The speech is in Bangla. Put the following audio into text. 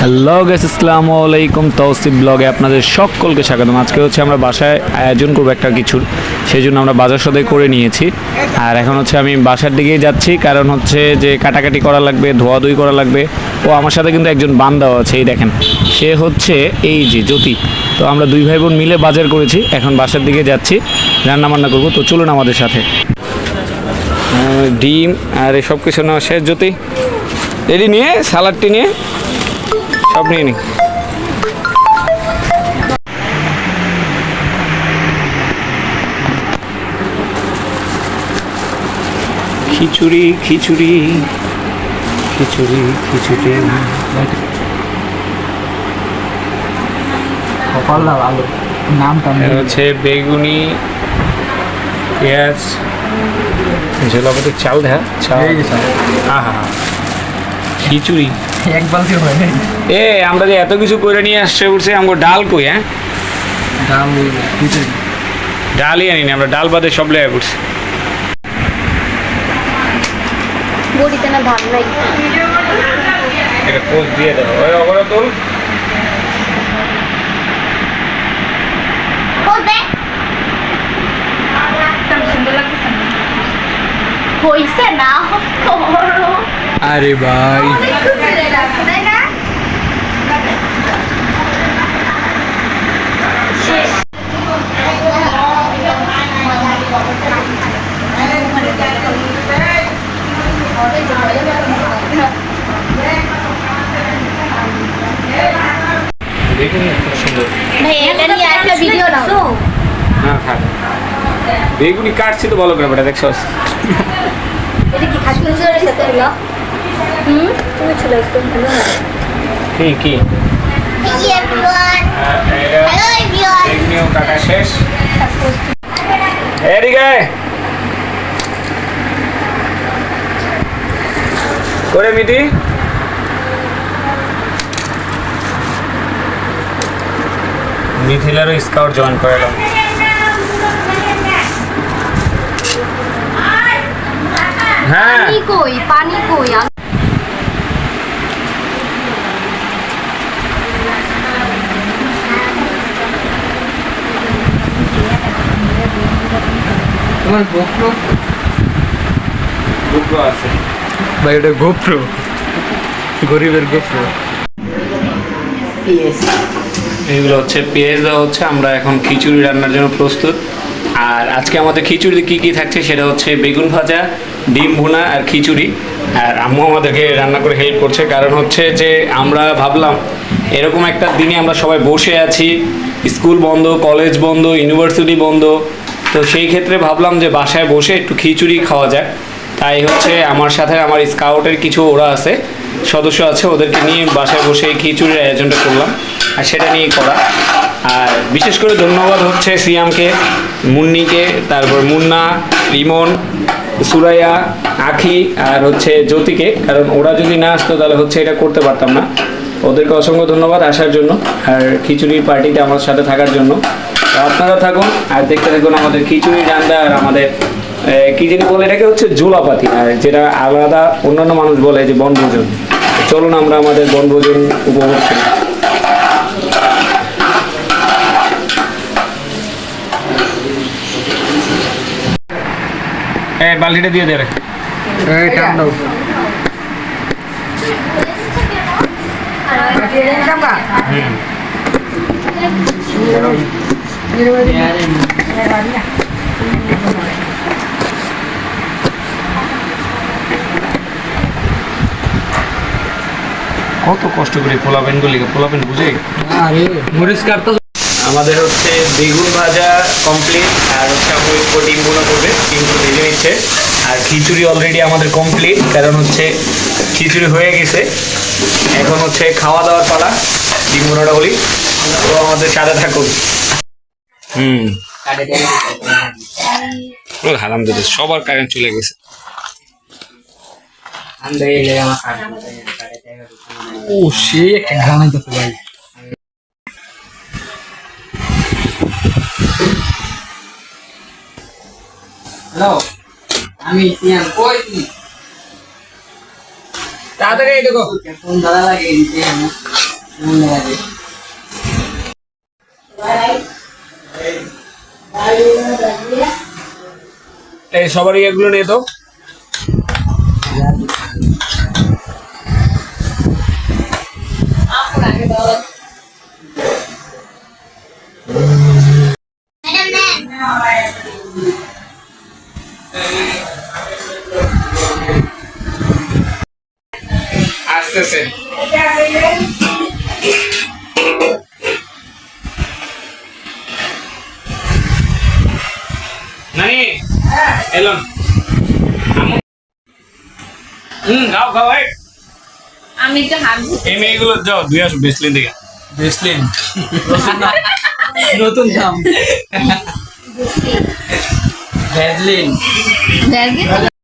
হ্যালো গাইস, আসসালামু আলাইকুম। তৌসিফ ব্লগে আপনাদের সকলকে স্বাগতম। আজকে হচ্ছে আমরা বাসায় আয়োজন করবো একটা কিছুর, সেই জন্য আমরা বাজার সদাই করে নিয়েছি। আর এখন হচ্ছে আমি বাসার দিকেই যাচ্ছি, কারণ হচ্ছে যে কাটাকাটি করা লাগবে, ধোয়াধুয়ি করা লাগবে। ও আমার সাথে কিন্তু একজন বান্দাও আছে, এই দেখেন, সে হচ্ছে এই যে জ্যোতি। তো আমরা দুই ভাই বোন মিলে বাজার করেছি, এখন বাসার দিকে যাচ্ছি, রান্না বান্না করবো। তো চলুন আমাদের সাথে। ডিম আর সব কিছু নেওয়া শেষ। জ্যোতি এটি নিয়ে, সালাডটি নিয়ে, সব নিয়ে নি। খিচুড়ি খিচুড়ি খিচুড়ি খিচুড়ি ভালো নামটা হচ্ছে বেগুনি, পেঁয়াজ, ঝোলাপতি, চাল দেখা চাল। হ্যাঁ হ্যাঁ, খিচুড়ি এক বালতি হয় না। এ আমরা যে এত কিছু করে নিয়ে আসছে উঠছে, আমাকে ডাল কই? হ্যাঁ, ডাল খিচুড়ি ডালই আনি না, আমরা ডাল বাদে সব লেগে পড়ছি। বড়িতে না ভাত নাই। এটা পোস্ট দিয়ে দেবো। ওই ওগুলো তোল। হইছে না করো। আরে ভাই, তাই না? দেখুন খুব সুন্দর। ভাই এটা নিয়ে একটা ভিডিও নাও। না থাক, বেগুনি কাটছি তো ভালো করে, বেটা দেখছো? এটা কি খাসির সাথে হলো? তুমি চলে আসছো ভালো না। কি কি বেগুনিও কাটা শেষ। এদিকে করে মিটি। মিথিলারও স্কাউট জয়েন করালাম। হ্যাঁ, পানি কই? পানি কই? তোমার গোপ্রো গোপ্রো আছে ভাই, ওটা গোপ্রো, গরিবের গোপ্রো। এইগুলো হচ্ছে পেঁয়াজ দেওয়া হচ্ছে। আমরা এখন খিচুড়ি রান্নার জন্য প্রস্তুত। আর আজকে আমাদের খিচুড়িতে কী কী থাকছে সেটা হচ্ছে বেগুন ভাজা, ডিম ভুনা আর খিচুড়ি। আর আম্মু আমাদেরকে রান্না করে হেল্প করছে, কারণ হচ্ছে যে আমরা ভাবলাম এরকম একটা দিনে আমরা সবাই বসে আছি, স্কুল বন্ধ, কলেজ বন্ধ, ইউনিভার্সিটি বন্ধ। তো সেই ক্ষেত্রে ভাবলাম যে বাসায় বসে একটু খিচুড়ি খাওয়া যায়। তাই হচ্ছে আমার সাথে আমার স্কাউটের কিছু ওরা আছে, সদস্য আছে, ওদেরকে নিয়ে বাসায় বসে এই খিচুড়ির আয়োজনটা করলাম, আর সেটা নিয়েই করা। আর বিশেষ করে ধন্যবাদ হচ্ছে সিয়ামকে, মুন্নিকে, তারপর মুন্না, রিমন, সুরাইয়া, আখি আর হচ্ছে জ্যোতিকে, কারণ ওরা যদি না আসতো তাহলে হচ্ছে এটা করতে পারতাম না। ওদেরকে অসংখ্য ধন্যবাদ আসার জন্য আর খিচুড়ির পার্টিতে আমার সাথে থাকার জন্য। আপনারা থাকুন আর দেখতে থাকুন আমাদের খিচুড়ি রান্না। আর আমাদের কি জানি বলে এটাকে, হচ্ছে জোলাপাতি, আর যেটা আলাদা অন্যান্য মানুষ বলে যে বনভোজন। চলুন আমরা আমাদের বনভোজন উপভোগ করি। বালতিটা দিয়ে দেবে। কত কষ্ট করে পোলাপেন বুঝে। আরে মরিচ কাটতে আমাদের হচ্ছে বেগুন ভাজা কমপ্লিট, আর হচ্ছে আমার ডিম ভুনা করবে, ডিমগুলো ভেজে নিচ্ছে। আর খিচুড়ি অলরেডি আমাদের কমপ্লিট, কারণ হচ্ছে খিচুড়ি হয়ে গেছে। এখন হচ্ছে খাওয়া দাওয়ার পালা, ডিম ভুনাটা বলি। তো আমাদের সাথে থাকুন। হারাম দিতে সবার কারেন্ট চলে গেছে। ও সে একটা গান আইতেছে ভাই। হ্যালো, আমি সিয়াম, কই তুমি? তাড়াতাড়ি দেখো ফোন দাদা লাগে মনে লাগে এই সবারই এগুলো নিয়ে তো আসতেছে নানি এলন গাও গাও এই আমি তো হাত এই মেয়েগুলো যাও দুই আসো বেসলিন থেকে ব্রেসলেট নতুন নাম ভ্যাসলিন ধুচ্ছি